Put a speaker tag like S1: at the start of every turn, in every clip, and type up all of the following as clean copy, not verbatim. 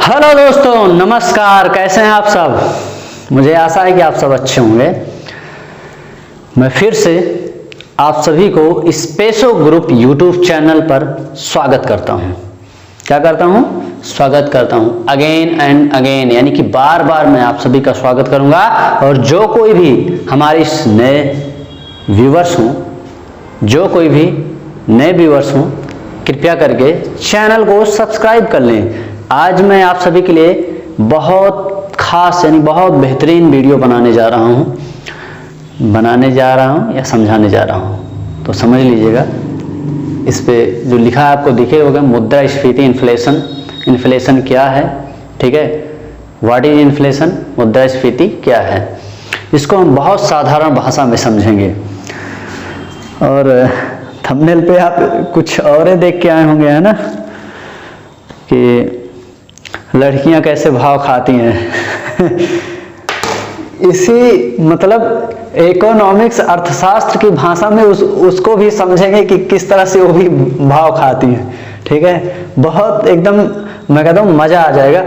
S1: Hello दोस्तों, नमस्कार। कैसे हैं आप सब? मुझे आशा है कि आप सब अच्छे होंगे। मैं फिर से आप सभी को स्पेसो ग्रुप यूट्यूब चैनल पर स्वागत करता हूं। क्या करता हूं? स्वागत करता हूं अगेन एंड अगेन, यानी कि बार बार मैं आप सभी का स्वागत करूंगा। और जो कोई भी हमारे इस नए व्यूवर्स हों, जो कोई भी नए व्यूवर्स हों, कृपया करके चैनल को सब्सक्राइब कर लें। आज मैं आप सभी के लिए बहुत खास यानी बहुत बेहतरीन वीडियो बनाने जा रहा हूं या समझाने जा रहा हूं। तो समझ लीजिएगा। इस पे जो लिखा है आपको दिखे होगा, मुद्रास्फीति इन्फ्लेशन। इन्फ्लेशन क्या है? ठीक है, व्हाट इज इन्फ्लेशन? मुद्रास्फीति क्या है? इसको हम बहुत साधारण भाषा में समझेंगे। और थंबनेल पे आप कुछ और देख के आए होंगे, है ना, कि लड़कियां कैसे भाव खाती हैं। इसी मतलब इकोनॉमिक्स अर्थशास्त्र की भाषा में उसको भी समझेंगे कि किस तरह से वो भी भाव खाती हैं। ठीक है, बहुत एकदम मैं कहता हूँ मजा आ जाएगा।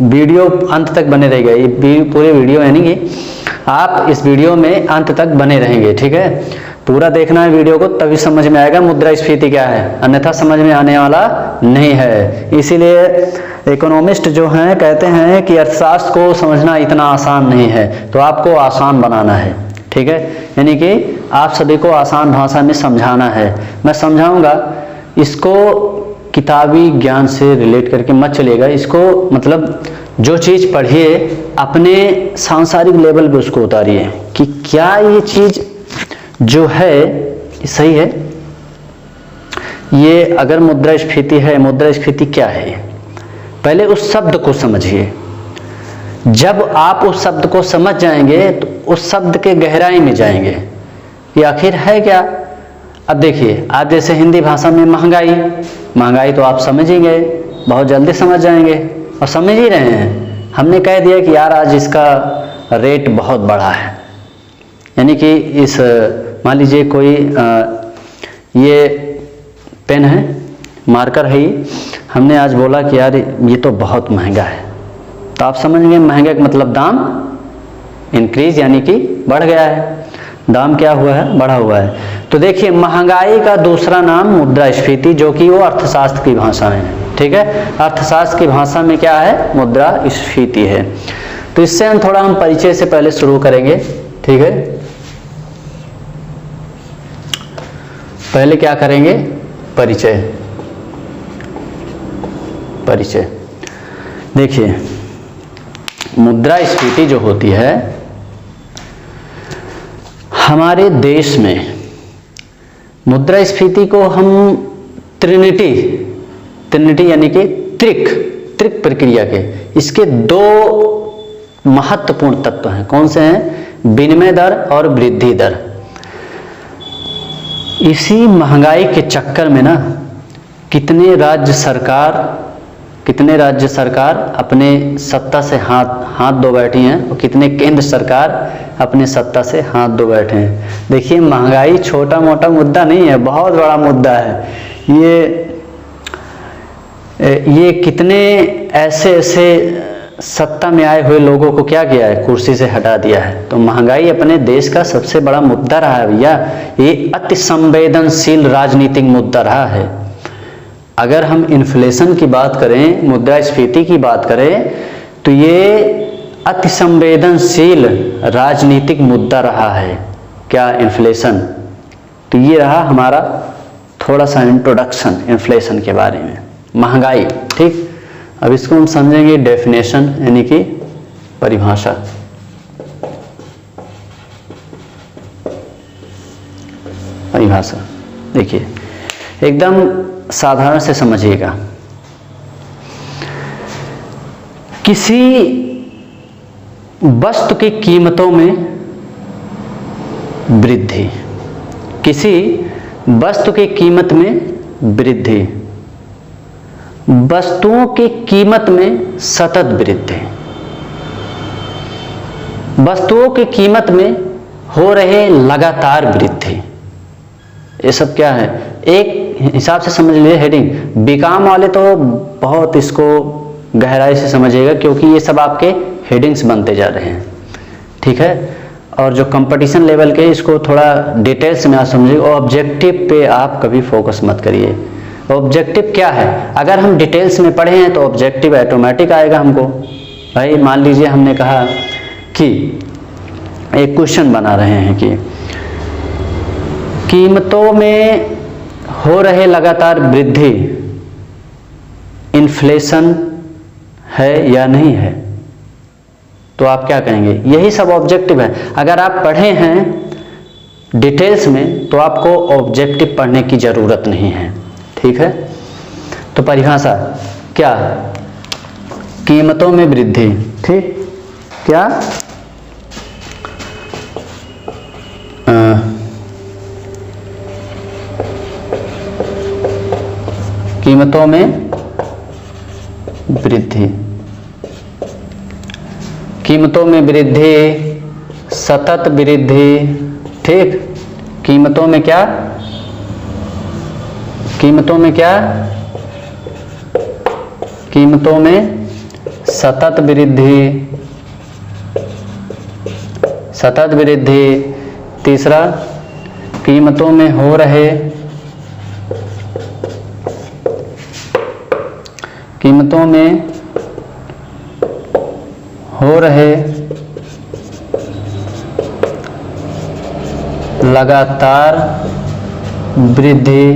S1: वीडियो अंत तक बने रहेगा। ये पूरे वीडियो यानी कि आप इस वीडियो में अंत तक बने रहेंगे। ठीक है, पूरा देखना है वीडियो को, तभी समझ में आएगा मुद्रास्फीति क्या है, अन्यथा समझ में आने वाला नहीं है। इसीलिए इकोनॉमिस्ट जो हैं कहते हैं कि अर्थशास्त्र को समझना इतना आसान नहीं है, तो आपको आसान बनाना है। ठीक है, यानी कि आप सभी को आसान भाषा में समझाना है। मैं समझाऊंगा, इसको किताबी ज्ञान से रिलेट करके मत चलेगा। इसको मतलब जो चीज़ पढ़िए अपने सांसारिक लेवल पे उसको उतारिए कि क्या ये चीज़ जो है सही है। ये अगर मुद्रास्फीति है, मुद्रास्फीति क्या है, पहले उस शब्द को समझिए। जब आप उस शब्द को समझ जाएंगे तो उस शब्द के गहराई में जाएंगे कि आखिर है क्या। अब देखिए, आप जैसे हिंदी भाषा में महंगाई तो आप समझ ही गए, बहुत जल्दी समझ जाएंगे और समझ ही रहे हैं। हमने कह दिया कि यार आज इसका रेट बहुत बढ़ा है, यानी कि इस मान लीजिए कोई ये पेन है, मार्कर है, ये हमने आज बोला कि यार ये तो बहुत महंगा है, तो आप समझ गए महंगा का मतलब दाम इंक्रीज यानी कि बढ़ गया है। दाम क्या हुआ है? बढ़ा हुआ है। तो देखिए, महंगाई का दूसरा नाम मुद्रास्फीति, जो कि वो अर्थशास्त्र की भाषा है। ठीक है, अर्थशास्त्र की भाषा में क्या है? मुद्रास्फीति है। तो इससे हम थोड़ा परिचय से पहले शुरू करेंगे। ठीक है, पहले क्या करेंगे? परिचय। देखिए, मुद्रास्फीति जो होती है हमारे देश में, मुद्रास्फीति को हम त्रिनिटी यानी कि त्रिक प्रक्रिया के इसके दो महत्वपूर्ण तत्व हैं। कौन से हैं? विनिमय दर और वृद्धि दर। इसी महंगाई के चक्कर में ना कितने राज्य सरकार अपने सत्ता से हाथ धो बैठी हैं और कितने केंद्र सरकार अपने सत्ता से हाथ धो बैठे हैं। देखिए, महंगाई छोटा मोटा मुद्दा नहीं है, बहुत बड़ा मुद्दा है। ये कितने ऐसे सत्ता में आए हुए लोगों को क्या किया है? कुर्सी से हटा दिया है। तो महंगाई अपने देश का सबसे बड़ा मुद्दा रहा है भैया। ये अति संवेदनशील राजनीतिक मुद्दा रहा है। अगर हम इन्फ्लेशन की बात करें, मुद्रास्फीति की बात करें, तो ये अति संवेदनशील राजनीतिक मुद्दा रहा है। क्या? इन्फ्लेशन। तो ये रहा हमारा थोड़ा सा इंट्रोडक्शन इन्फ्लेशन के बारे में। महंगाई, ठीक। अब इसको हम समझेंगे डेफिनेशन यानी कि परिभाषा। देखिए, एकदम साधारण से समझिएगा। किसी वस्तु की कीमतों में वृद्धि, किसी वस्तु की कीमत में वृद्धि, वस्तुओं की कीमत में सतत वृद्धि, वस्तुओं की कीमत में हो रहे लगातार वृद्धि, ये सब क्या है? एक हिसाब से समझ लीजिए हेडिंग। बीकॉम वाले तो बहुत इसको गहराई से समझिएगा, क्योंकि ये सब आपके हेडिंग्स बनते जा रहे हैं, ठीक है। और जो कंपटीशन लेवल के, इसको थोड़ा डिटेल्स में आप समझिए। ऑब्जेक्टिव पे आप कभी फोकस मत करिए। ऑब्जेक्टिव क्या है, अगर हम डिटेल्स में पढ़े हैं तो ऑब्जेक्टिव ऑटोमेटिक आएगा हमको। भाई मान लीजिए हमने कहा कि एक क्वेश्चन बना रहे हैं कि कीमतों में हो रहे लगातार वृद्धि इन्फ्लेशन है या नहीं है, तो आप क्या कहेंगे? यही सब ऑब्जेक्टिव है। अगर आप पढ़े हैं डिटेल्स में तो आपको ऑब्जेक्टिव पढ़ने की जरूरत नहीं है, ठीक है। तो परिभाषा क्या? कीमतों में वृद्धि, ठीक, क्या? कीमतों में वृद्धि, कीमतों में वृद्धि, सतत वृद्धि, ठीक। कीमतों में क्या? कीमतों में क्या? कीमतों में सतत वृद्धि, सतत वृद्धि। तीसरा, कीमतों में हो रहे, कीमतों में हो रहे लगातार वृद्धि।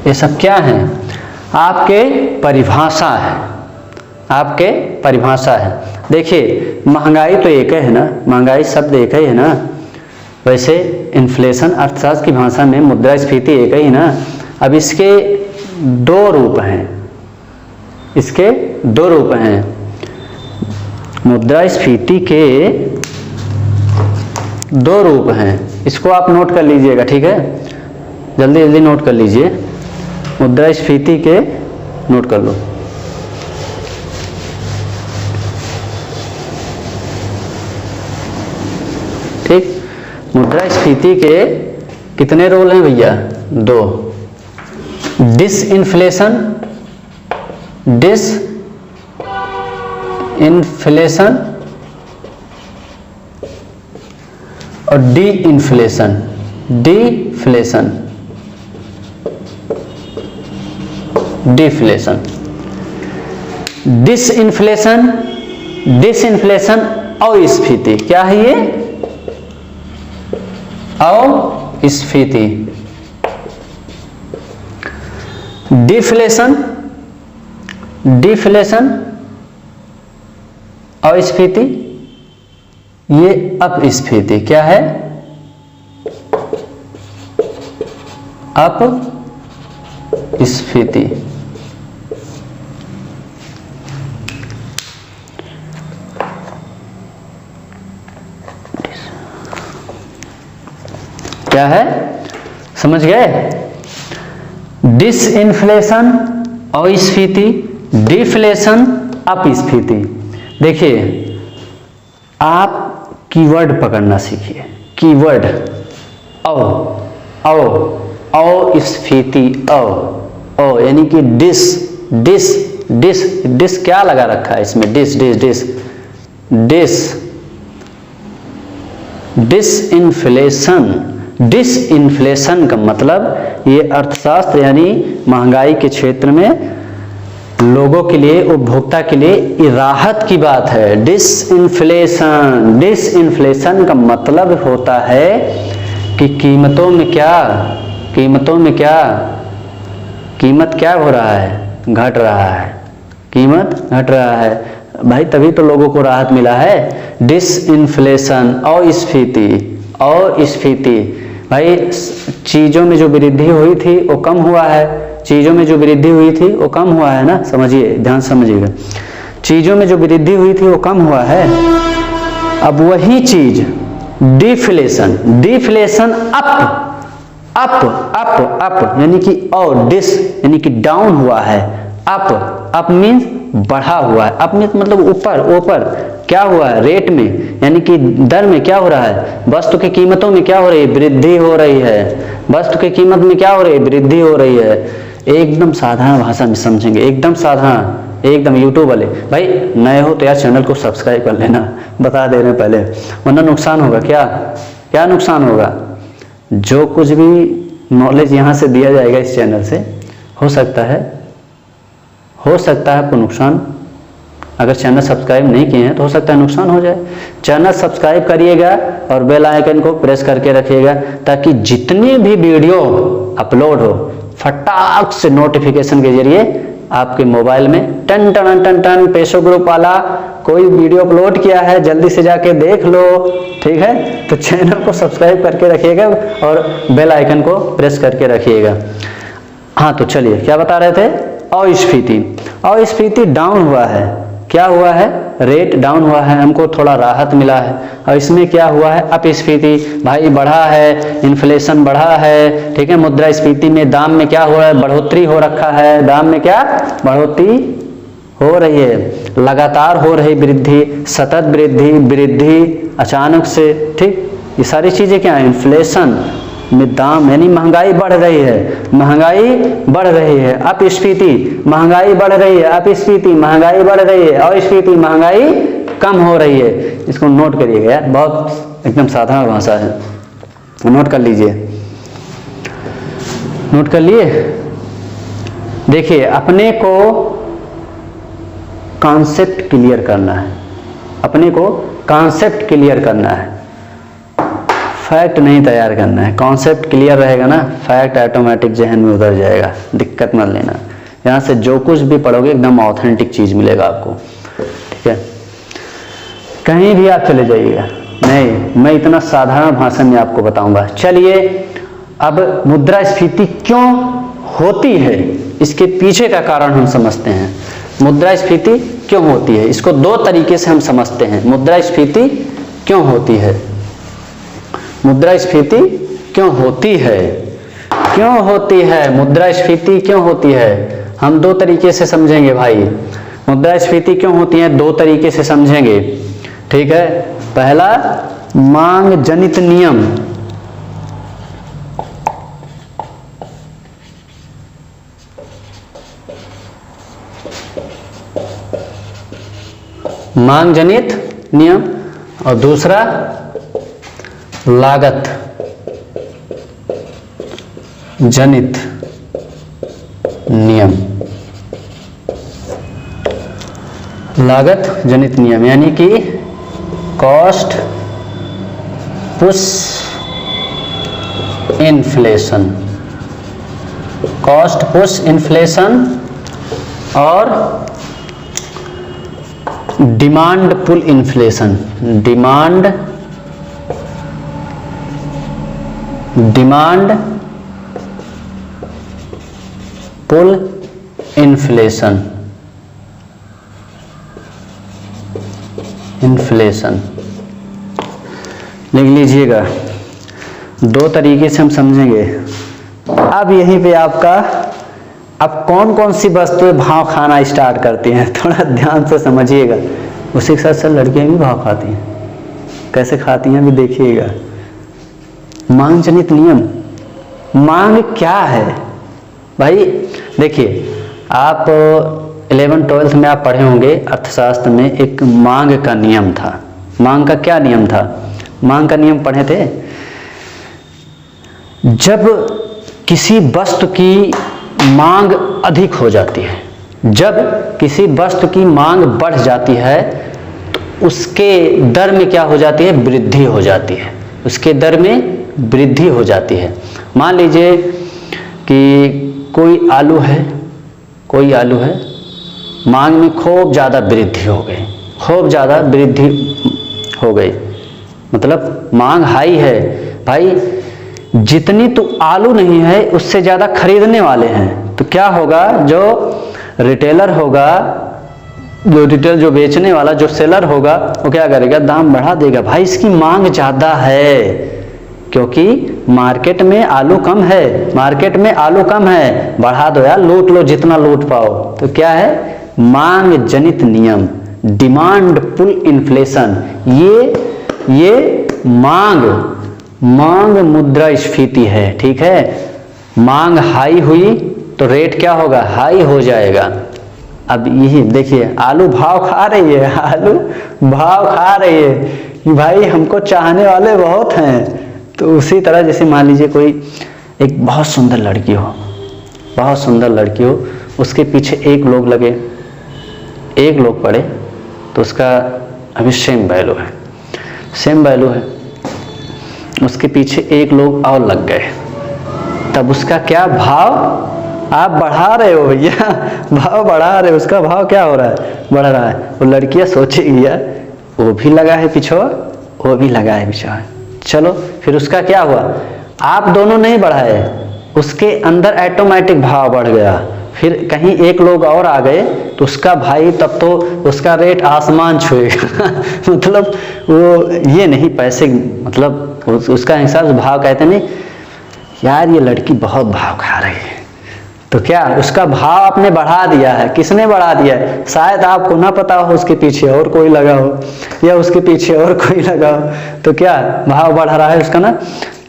S1: ये सब क्या है? आपके परिभाषा है, आपके परिभाषा है। देखिए महंगाई तो एक है ना, महंगाई शब्द एक ही है ना। वैसे इन्फ्लेशन अर्थशास्त्र की भाषा में मुद्रास्फीति एक ही ना। अब इसके दो रूप हैं, इसके दो रूप हैं। मुद्रास्फीति के दो रूप हैं, इसको आप नोट कर लीजिएगा, ठीक है। जल्दी जल्दी नोट कर लीजिए। मुद्रास्फीति के नोट कर लो। ठीक, मुद्रास्फीति के कितने रोल हैं भैया? दो। डिसइन्फ्लेशन, डिसइन्फ्लेशन और de inflation, deflation, deflation. Disinflation, disinflation अस्फीति, क्या है ये? अस्फीति। डिफ्लेशन, डिफ्लेशन अस्फीति, ये अपस्फीति। क्या है? अपस्फीति। क्या है? समझ गए? डिसइन्फ्लेशन अस्फीति, डिफ्लेशन अपस्फीति। देखिए आप कीवर्ड पकड़ना सीखिए। कीवर्ड अस्फीति, यानी कि डिस डिस डिस डिस क्या लगा रखा है इसमें? Dis dis dis dis disinflation. Disinflation का मतलब ये अर्थशास्त्र यानी महंगाई के क्षेत्र में लोगों के लिए, उपभोक्ता के लिए राहत की बात है। डिसइन्फ्लेशन, डिसइन्फ्लेशन का मतलब होता है कि कीमतों में क्या, कीमतों में क्या, कीमत क्या हो रहा है? घट रहा है, कीमत घट रहा है भाई, तभी तो लोगों को राहत मिला है। डिसइन्फ्लेशन अस्फीति, अस्फीति भाई चीज़ों में जो वृद्धि हुई थी वो कम हुआ है, चीज़ों में जो वृद्धि हुई थी वो कम हुआ है ना। समझिए, ध्यान समझिएगा। चीज़ों में जो वृद्धि हुई थी वो कम हुआ है। अब वही चीज़ डिफ्लेशन, डिफ्लेशन अप यानी कि और डिस यानी कि डाउन हुआ है। अप मीन्स बढ़ा हुआ है। अप मीन्स मतलब ऊपर, ऊपर क्या हुआ है? रेट में यानी कि दर में क्या हो रहा है? वस्तु की कीमतों में क्या हो रही है? वृद्धि हो रही है। वस्तु की कीमत में क्या हो रही है? वृद्धि हो रही है। एकदम साधारण भाषा में समझेंगे, एकदम साधारण, एकदम। यूट्यूब वाले भाई नए हो तो यार चैनल को सब्सक्राइब कर लेना, बता दे रहे हैं पहले, वरना नुकसान होगा। क्या क्या नुकसान होगा? जो कुछ भी नॉलेज यहाँ से दिया जाएगा इस चैनल से, हो सकता है आपको नुकसान, अगर चैनल सब्सक्राइब नहीं किए हैं तो हो सकता है नुकसान हो जाए। चैनल सब्सक्राइब करिएगा और बेल आइकन को प्रेस करके रखिएगा, ताकि जितनी भी वीडियो अपलोड हो फटाक से नोटिफिकेशन के जरिए आपके मोबाइल में ton ton ton ton, पेशो group वाला कोई वीडियो अपलोड किया है जल्दी से जाके देख लो, ठीक है। तो चैनल को सब्सक्राइब करके रखिएगा और बेल आइकन को प्रेस करके रखिएगा। हाँ तो चलिए क्या बता रहे थे? अस्फीति डाउन हुआ है। क्या हुआ है? रेट डाउन हुआ है, हमको थोड़ा राहत मिला है। और इसमें क्या हुआ है? अपस्फीति भाई बढ़ा है, इन्फ्लेशन बढ़ा है, ठीक है। मुद्रास्फीति में दाम में क्या हो रहा है? बढ़ोतरी हो रखा है, दाम में क्या बढ़ोतरी हो रही है, लगातार हो रही वृद्धि, सतत वृद्धि अचानक से, ठीक। ये सारी चीजें क्या है? इन्फ्लेशन में दाम यानी महंगाई बढ़ रही है, महंगाई बढ़ रही है। अपस्फीति महंगाई बढ़ रही है, अपस्फीति महंगाई बढ़ रही है, अस्फीति महंगाई कम हो रही है। इसको नोट करिएगा यार, बहुत एकदम साधारण भाषा है, नोट कर लीजिए। नोट कर लिए? देखिए अपने को कॉन्सेप्ट क्लियर करना है, अपने को कॉन्सेप्ट क्लियर करना है, फैक्ट नहीं तैयार करना है। कॉन्सेप्ट क्लियर रहेगा ना, फैक्ट ऑटोमेटिक जहन में उतर जाएगा, दिक्कत मत लेना। यहाँ से जो कुछ भी पढ़ोगे एकदम ऑथेंटिक चीज मिलेगा आपको, ठीक है। कहीं भी आप चले जाइएगा, नहीं मैं इतना साधारण भाषा में आपको बताऊंगा। चलिए अब मुद्रास्फीति क्यों होती है, इसके पीछे का कारण हम समझते हैं। मुद्रास्फीति क्यों होती है, इसको दो तरीके से हम समझते हैं। मुद्रास्फीति क्यों होती है? मुद्रास्फीति क्यों होती है? क्यों होती है मुद्रास्फीति? क्यों होती है? हम दो तरीके से समझेंगे भाई। मुद्रास्फीति क्यों होती है, दो तरीके से समझेंगे, ठीक है। पहला, मांग जनित नियम। मांग जनित नियम, और दूसरा लागत जनित नियम। लागत जनित नियम यानी कि cost push inflation, cost push inflation और demand pull inflation. Demand pull inflation, लिख लीजिएगा। दो तरीके से हम समझेंगे। अब यहीं पे आपका, अब कौन कौन सी वस्तुएं भाव खाना स्टार्ट करती हैं, थोड़ा ध्यान से समझिएगा। उसी के साथ साथ लड़कियां भी भाव खाती हैं, कैसे खाती हैं भी देखिएगा। मांग जनित नियम, मांग क्या है भाई? देखिए आप 11th-12th में आप पढ़े होंगे अर्थशास्त्र में, एक मांग का नियम था। मांग का क्या नियम था? मांग का नियम पढ़े थे। जब किसी वस्तु की मांग अधिक हो जाती है, जब किसी वस्तु की मांग बढ़ जाती है तो उसके दर में क्या हो जाती है? वृद्धि हो जाती है, उसके दर में वृद्धि हो जाती है। मान लीजिए कि कोई आलू है, मांग में खूब ज़्यादा वृद्धि हो गई, खूब ज़्यादा वृद्धि हो गई, मतलब मांग हाई है भाई। जितनी तो आलू नहीं है उससे ज़्यादा खरीदने वाले हैं, तो क्या होगा? जो रिटेलर होगा, जो बेचने वाला, जो सेलर होगा, वो क्या करेगा? दाम बढ़ा देगा। भाई इसकी मांग ज़्यादा है, क्योंकि मार्केट में आलू कम है, बढ़ा दो यार, लूट लो जितना लूट पाओ। तो क्या है? मांग जनित नियम, डिमांड पुल इन्फ्लेशन। ये मांग मुद्रास्फीति है, ठीक है। मांग हाई हुई तो रेट क्या होगा, हाई हो जाएगा। अब यही देखिए, आलू भाव खा रही है, आलू भाव खा रही है कि भाई हमको चाहने वाले बहुत हैं। तो उसी तरह जैसे मान लीजिए कोई एक बहुत सुंदर लड़की हो, बहुत सुंदर लड़की हो, उसके पीछे एक लोग लगे, एक लोग पड़े, तो उसका अभी सेम वैल्यू है, सेम वैल्यू है, उसके पीछे एक लोग और लग गए, तब उसका क्या भाव आप बढ़ा रहे हो भैया, भाव बढ़ा रहे हो, उसका भाव क्या हो रहा है, बढ़ रहा है। वो लड़कियां सोचेगी यार वो भी लगा है पिछवा, वो भी लगा है पिछवा, चलो फिर उसका क्या हुआ, आप दोनों नहीं बढ़ाए, उसके अंदर ऑटोमेटिक भाव बढ़ गया। फिर कहीं एक लोग और आ गए तो उसका भाई तब तो उसका रेट आसमान छुएगा मतलब वो ये नहीं पैसे, मतलब उसका एहसास भाव कहते नहीं यार ये लड़की बहुत भाव खा रही है, तो क्या उसका भाव आपने बढ़ा दिया है। किसने बढ़ा दिया है, शायद आपको ना पता हो उसके पीछे और कोई लगा हो या उसके पीछे और कोई लगा हो, तो क्या भाव बढ़ रहा है उसका ना।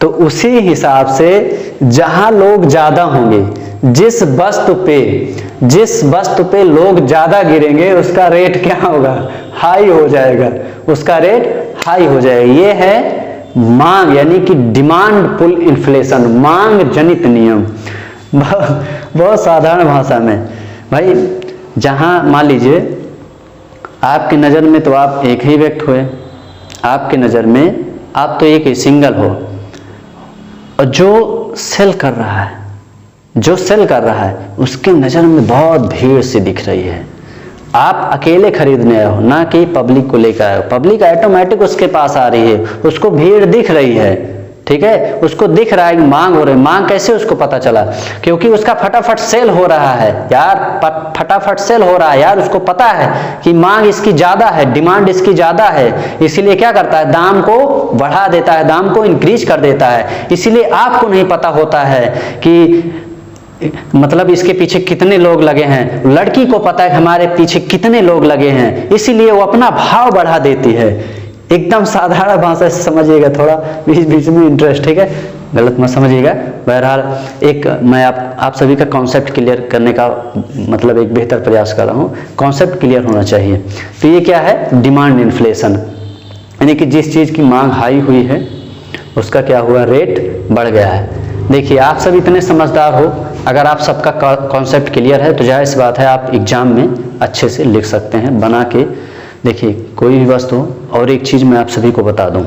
S1: तो उसी हिसाब से जहां लोग ज्यादा होंगे, जिस वस्तु पे लोग ज्यादा गिरेंगे उसका रेट क्या होगा, हाई हो जाएगा, उसका रेट हाई हो जाएगा। ये है मांग यानी कि डिमांड पुल इन्फ्लेशन, मांग जनित नियम। बहुत साधारण भाषा में भाई, जहां मान लीजिए आपकी नज़र में तो आप एक ही व्यक्ति हुए, आपकी नज़र में आप तो एक ही सिंगल हो, और जो सेल कर रहा है, जो सेल कर रहा है उसकी नज़र में बहुत भीड़ सी दिख रही है। आप अकेले खरीदने आए हो, ना कि पब्लिक को लेकर आए हो, पब्लिक ऑटोमेटिक उसके पास आ रही है, उसको भीड़ दिख रही है, ठीक है, उसको दिख रहा है कि मांग हो रही है। मांग कैसे उसको पता चला, क्योंकि उसका फटाफट सेल हो रहा है यार, फटाफट सेल हो रहा है यार, उसको पता है कि मांग इसकी ज्यादा है, डिमांड इसकी ज्यादा है, इसीलिए क्या करता है, दाम को बढ़ा देता है, दाम को इंक्रीज कर देता है। इसीलिए आपको नहीं पता होता है कि मतलब इसके पीछे कितने लोग लगे हैं, लड़की को पता है हमारे पीछे कितने लोग लगे हैं, इसीलिए वो अपना भाव बढ़ा देती है। एकदम साधारण भाषा से समझिएगा, थोड़ा बीच बीच में इंटरेस्ट, ठीक है, गलत मत समझिएगा। बहरहाल एक मैं आप सभी का कॉन्सेप्ट क्लियर करने का मतलब एक बेहतर प्रयास कर रहा हूँ, कॉन्सेप्ट क्लियर होना चाहिए। तो ये क्या है, डिमांड इन्फ्लेशन, यानी कि जिस चीज़ की मांग हाई हुई है उसका क्या हुआ, रेट बढ़ गया है। देखिए आप सब इतने समझदार हो, अगर आप सबका कॉन्सेप्ट क्लियर है तो जाहिर सी बात है आप एग्जाम में अच्छे से लिख सकते हैं बना के। देखिए कोई भी वस्तु, और एक चीज़ मैं आप सभी को बता दूं,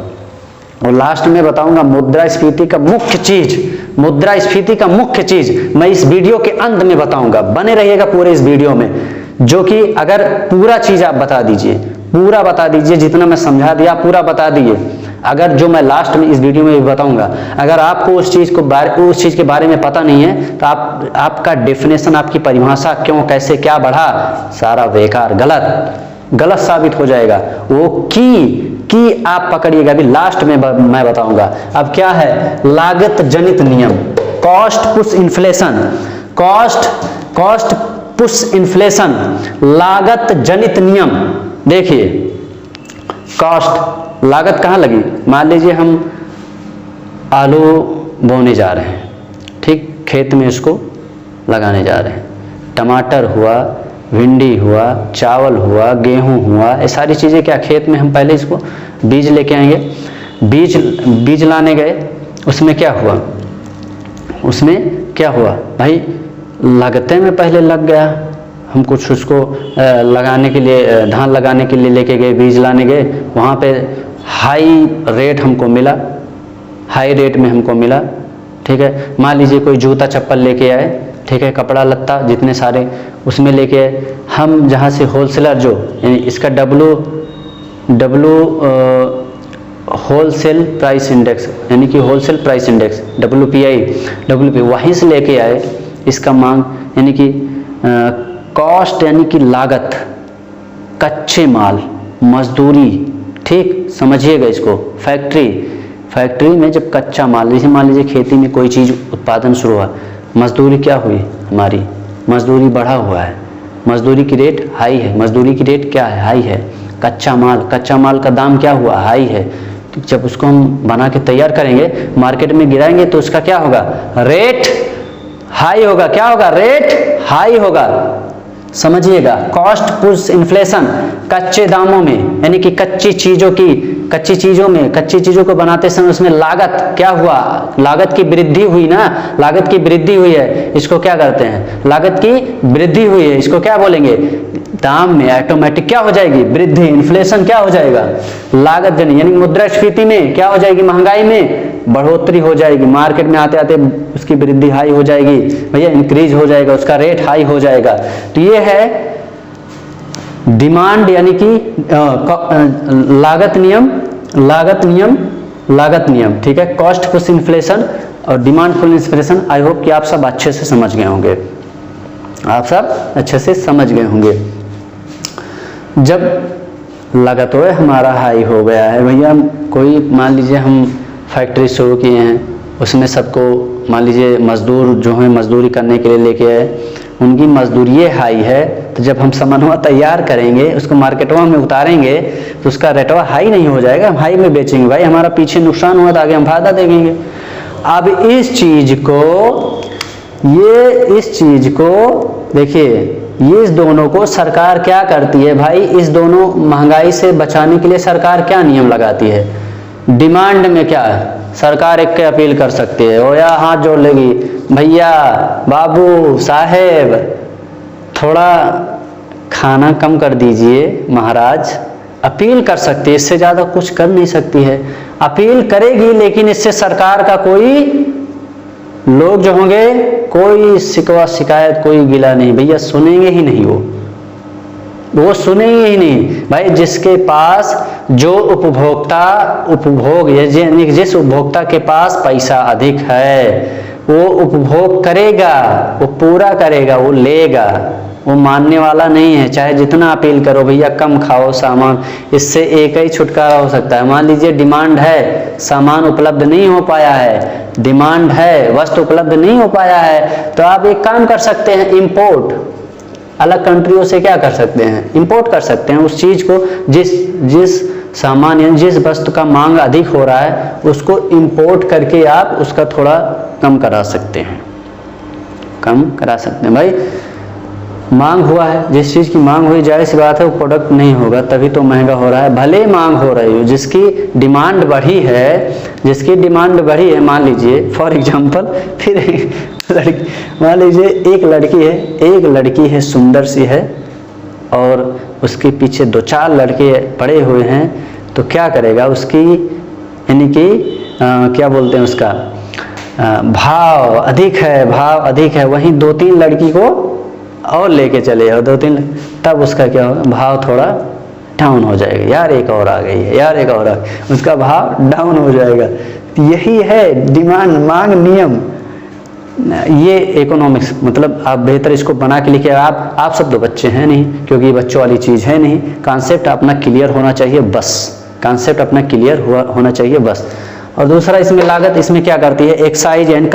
S1: और लास्ट में बताऊंगा मुद्रास्फीति का मुख्य चीज़, मुद्रास्फीति का मुख्य चीज़ मैं इस वीडियो के अंत में बताऊंगा। बने रहिएगा पूरे इस वीडियो में, जो कि अगर पूरा चीज़ आप बता दीजिए, पूरा बता दीजिए, जितना मैं समझा दिया पूरा बता दिए। अगर जो मैं लास्ट में इस वीडियो में भी बताऊंगा, अगर आपको उस चीज़ के बारे में पता नहीं है तो आपका डेफिनेशन, आपकी परिभाषा क्यों, कैसे, क्या बढ़ा, सारा बेकार, गलत साबित हो जाएगा। वो की आप पकड़िएगा, अभी लास्ट में मैं बताऊंगा। अब क्या है, लागत जनित नियम, cost push inflation, cost push inflation, लागत जनित नियम। देखिए कॉस्ट, लागत कहाँ लगी, मान लीजिए हम आलू बोने जा रहे हैं, ठीक, खेत में इसको लगाने जा रहे हैं, टमाटर हुआ, भिंडी हुआ, चावल हुआ, गेहूं हुआ, ये सारी चीज़ें क्या खेत में हम पहले इसको बीज लेके आएंगे, बीज लाने गए, उसमें क्या हुआ भाई, लागतें में पहले लग गया, हम कुछ उसको लगाने के लिए, धान लगाने के लिए लेके गए, बीज लाने गए, वहाँ पे हाई रेट हमको मिला, हाई रेट में हमको मिला, ठीक है। मान लीजिए कोई जूता चप्पल लेके आए, ठीक है, कपड़ा लत्ता जितने सारे उसमें लेके आए, हम जहाँ से होलसेलर जो, यानी इसका होलसेल प्राइस इंडेक्स, यानी कि होलसेल प्राइस इंडेक्स WPI वहीं से लेके आए, इसका मांग यानी कि कॉस्ट यानी कि लागत, कच्चे माल, मजदूरी, ठीक, समझिएगा इसको, फैक्ट्री में जब कच्चा माल, जैसे मान लीजिए खेती में कोई चीज़ उत्पादन शुरू हुआ, मजदूरी क्या हुई हमारी, मजदूरी बढ़ा हुआ है, मजदूरी की रेट हाई है, मजदूरी की रेट क्या है, हाई है। कच्चा माल का दाम क्या हुआ, हाई है। तो जब उसको हम बना के तैयार करेंगे, मार्केट में गिराएंगे तो उसका क्या होगा, रेट हाई होगा, क्या होगा, रेट हाई होगा। समझिएगा, कॉस्ट पुश इन्फ्लेशन, कच्चे दामों में, यानी कि कच्ची चीजों को बनाते समय उसमें लागत क्या हुआ, लागत की वृद्धि हुई ना, लागत की वृद्धि हुई है, इसको क्या करते हैं, लागत की वृद्धि हुई है, इसको क्या बोलेंगे, दाम में ऑटोमेटिक क्या हो जाएगी, वृद्धि, इन्फ्लेशन क्या हो जाएगा, लागत जनी, यानी मुद्रास्फीति में क्या हो जाएगी, महंगाई में बढ़ोतरी हो जाएगी, मार्केट में आते आते उसकी वृद्धि हाई हो जाएगी भैया, इंक्रीज हो जाएगा, उसका रेट हाई हो जाएगा। तो ये है डिमांड यानी कि लागत नियम, ठीक है, कॉस्ट पुश इन्फ्लेशन और demand push inflation. I hope कि आप सब अच्छे से समझ गए होंगे, आप सब अच्छे से समझ गए होंगे। जब लागत हमारा हाई हो गया है भैया, कोई मान लीजिए हम फैक्ट्री शुरू किए हैं, उसमें सबको मान लीजिए मजदूर जो है मजदूरी करने के लिए लेके आए, उनकी मजदूरी हाई है, तो जब हम सामानवा तैयार करेंगे उसको मार्केटवा में उतारेंगे तो उसका रेटवा हाई नहीं हो जाएगा, हम हाई में बेचेंगे भाई, हमारा पीछे नुकसान हुआ तो आगे हम फायदा देंगे। अब इस चीज को देखिए, ये इस दोनों को सरकार क्या करती है भाई, इस दोनों महंगाई से बचाने के लिए सरकार क्या नियम लगाती है, डिमांड में क्या है, सरकार एक के अपील कर सकती है, ओ या हाथ जोड़ लेगी, भैया बाबू साहेब थोड़ा खाना कम कर दीजिए महाराज, अपील कर सकती है, इससे ज्यादा कुछ कर नहीं सकती है, अपील करेगी, लेकिन इससे सरकार का कोई लोग जो होंगे कोई शिकवा शिकायत कोई गिला नहीं भैया, सुनेंगे ही नहीं, वो सुनेंगे ही नहीं भाई। जिसके पास जो उपभोग यानी जिस उपभोक्ता के पास पैसा अधिक है वो उपभोग करेगा, वो पूरा करेगा, वो लेगा, वो मानने वाला नहीं है, चाहे जितना अपील करो भैया कम खाओ सामान। इससे एक ही छुटकारा हो सकता है, मान लीजिए डिमांड है, सामान उपलब्ध नहीं हो पाया है, डिमांड है, वस्तु उपलब्ध नहीं हो पाया है, तो आप एक काम कर सकते हैं, इंपोर्ट, अलग कंट्रियों से क्या कर सकते हैं, इंपोर्ट कर सकते हैं उस चीज को, जिस सामान या जिस वस्तु का मांग अधिक हो रहा है उसको इंपोर्ट करके आप उसका थोड़ा कम करा सकते हैं, कम करा सकते हैं। भाई मांग हुआ है, जिस चीज की मांग हुई, जाहिर सी बात है वो प्रोडक्ट नहीं होगा, तभी तो महंगा हो रहा है, भले मांग हो रही हो, जिसकी डिमांड बढ़ी है, मान लीजिए फॉर एग्जांपल, फिर लड़की, मान लीजिए एक लड़की है सुंदर सी है और उसके पीछे 2-4 लड़के पड़े हुए हैं, तो क्या करेगा, उसकी यानी कि क्या बोलते हैं उसका भाव अधिक है, वहीं 2-3 लड़की को और लेके चले जाओ, 2-3, तब उसका क्या होगा, भाव थोड़ा डाउन हो जाएगा, यार एक और आ गई है, यार एक और आ गई, उसका भाव डाउन हो जाएगा। यही है डिमांड मांग नियम, ये इकोनॉमिक्स, मतलब आप बेहतर इसको बना के लिखिए। आप सब तो बच्चे हैं नहीं, क्योंकि ये बच्चों वाली चीज़ है नहीं, कॉन्सेप्ट अपना क्लियर होना चाहिए बस, कॉन्सेप्ट अपना क्लियर होना चाहिए बस। और दूसरा इसमें लागत, इसमें क्या करती है, एक्साइज एंड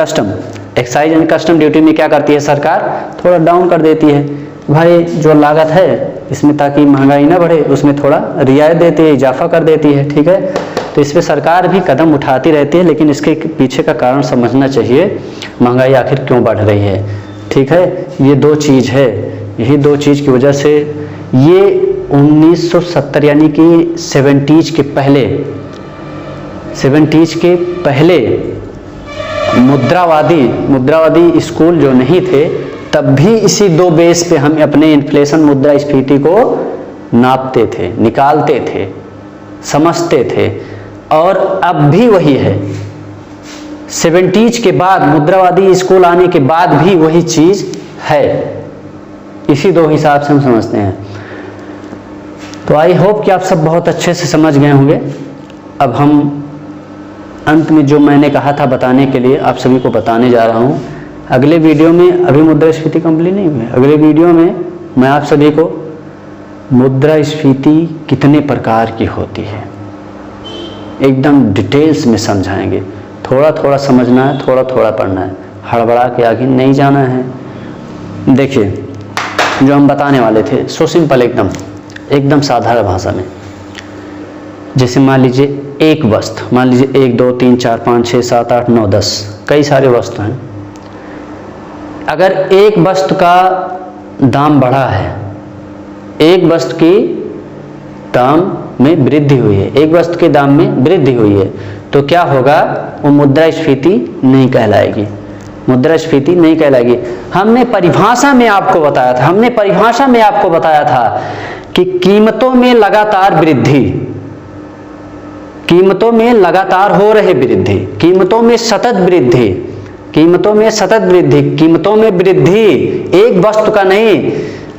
S1: कस्टम ड्यूटी में क्या करती है सरकार, थोड़ा डाउन कर देती है भाई, जो लागत है इसमें ताकि महंगाई ना बढ़े उसमें थोड़ा रियायत देती है, इजाफा कर देती है, ठीक है। तो इस पे सरकार भी कदम उठाती रहती है, लेकिन इसके पीछे का कारण समझना चाहिए, महंगाई आखिर क्यों बढ़ रही है, ठीक है। ये 2 चीज़ है, यही 2 चीज़ की वजह से ये 1970 यानी कि 70s के पहले मुद्रावादी स्कूल जो नहीं थे, तब भी इसी 2 बेस पे हम अपने इन्फ्लेशन मुद्रास्फीति को नापते थे, निकालते थे, समझते थे, और अब भी वही है। 70s के बाद मुद्रावादी स्कूल आने के बाद भी वही चीज है, इसी 2 हिसाब से हम समझते हैं। तो आई होप कि आप सब बहुत अच्छे से समझ गए होंगे। अब हम अंत में जो मैंने कहा था बताने के लिए आप सभी को बताने जा रहा हूँ। अगले वीडियो में, अभी मुद्रास्फीति कंप्लीट नहीं हुई, अगले वीडियो में मैं आप सभी को मुद्रास्फीति कितने प्रकार की होती है एकदम डिटेल्स में समझाएंगे। थोड़ा थोड़ा समझना है, थोड़ा थोड़ा पढ़ना है, हड़बड़ा के आगे नहीं जाना है। देखिए जो हम बताने वाले थे सो सिंपल, एकदम साधारण भाषा में। जैसे मान लीजिए एक वस्तु, मान लीजिए 1 2 3 4 5 6 7 8 9 10, कई सारे वस्तु हैं। अगर एक वस्तु का दाम बढ़ा है, एक वस्तु की दाम में वृद्धि हुई है, एक वस्तु के दाम में वृद्धि हुई है, तो क्या होगा? वो मुद्रास्फीति नहीं कहलाएगी, मुद्रास्फीति नहीं कहलाएगी। हमने परिभाषा में आपको बताया था कि कीमतों में लगातार वृद्धि, कीमतों में लगातार हो रही वृद्धि, कीमतों में सतत वृद्धि, कीमतों में सतत वृद्धि, कीमतों में वृद्धि एक वस्तु का नहीं,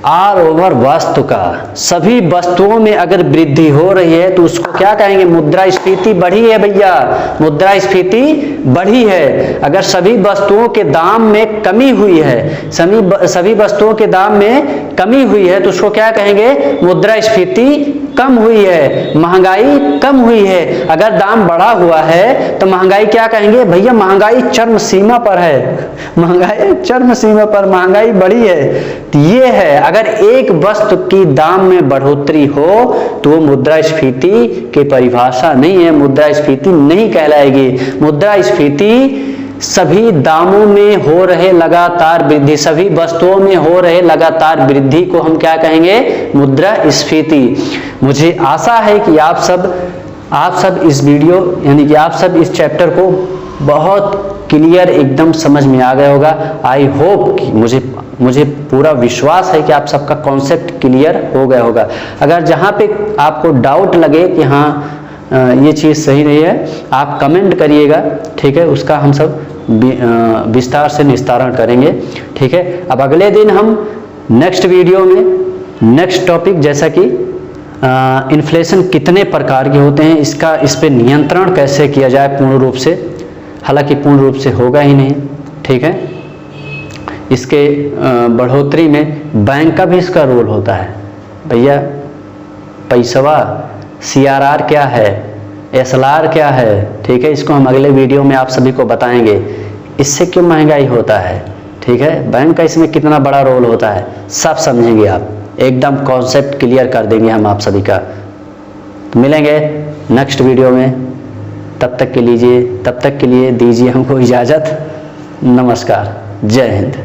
S1: ऑल ओवर वस्तु का, सभी वस्तुओं में अगर वृद्धि हो रही है तो उसको क्या कहेंगे? मुद्रास्फीति बढ़ी है भैया, मुद्रास्फीति बढ़ी है। अगर सभी वस्तुओं के दाम में कमी हुई है, सभी वस्तुओं के दाम में कमी हुई है तो उसको क्या कहेंगे? मुद्रास्फीति कम हुई है, महंगाई कम हुई है। अगर दाम बढ़ा हुआ है तो महंगाई क्या कहेंगे? भैया महंगाई चरम सीमा पर है, महंगाई चरम सीमा पर, महंगाई बढ़ी है। तो ये है, अगर एक वस्तु की दाम में बढ़ोतरी हो तो वो मुद्रास्फीति की परिभाषा नहीं है, मुद्रास्फीति नहीं कहलाएगी। मुद्रास्फीति सभी दामों में हो रहे लगातार वृद्धि, सभी वस्तुओं में हो रहे लगातार वृद्धि को हम क्या कहेंगे? मुद्रास्फीति। मुझे आशा है कि आप सब इस वीडियो यानी कि आप सब इस चैप्टर को बहुत क्लियर एकदम समझ में आ गया होगा। आई होप कि मुझे पूरा विश्वास है कि आप सबका कॉन्सेप्ट क्लियर हो गया होगा। अगर जहाँ पे आपको डाउट लगे कि हाँ ये चीज़ सही नहीं है, आप कमेंट करिएगा, ठीक है? उसका हम सब विस्तार से निस्तारण करेंगे, ठीक है? अब अगले दिन हम नेक्स्ट वीडियो में नेक्स्ट टॉपिक, जैसा कि इन्फ्लेशन कितने प्रकार के होते हैं, इस पे नियंत्रण कैसे किया जाए पूर्ण रूप से, हालांकि पूर्ण रूप से होगा ही नहीं, ठीक है? इसके बढ़ोतरी में बैंक का भी इसका रोल होता है भैया। पैसवा CRR क्या है, SLR क्या है, ठीक है? इसको हम अगले वीडियो में आप सभी को बताएंगे। इससे क्यों महंगाई होता है, ठीक है? बैंक का इसमें कितना बड़ा रोल होता है, सब समझेंगे आप, एकदम कॉन्सेप्ट क्लियर कर देंगे हम आप सभी का। तो मिलेंगे नेक्स्ट वीडियो में, तब तक के लिए दीजिए हमको इजाज़त। नमस्कार, जय हिंद।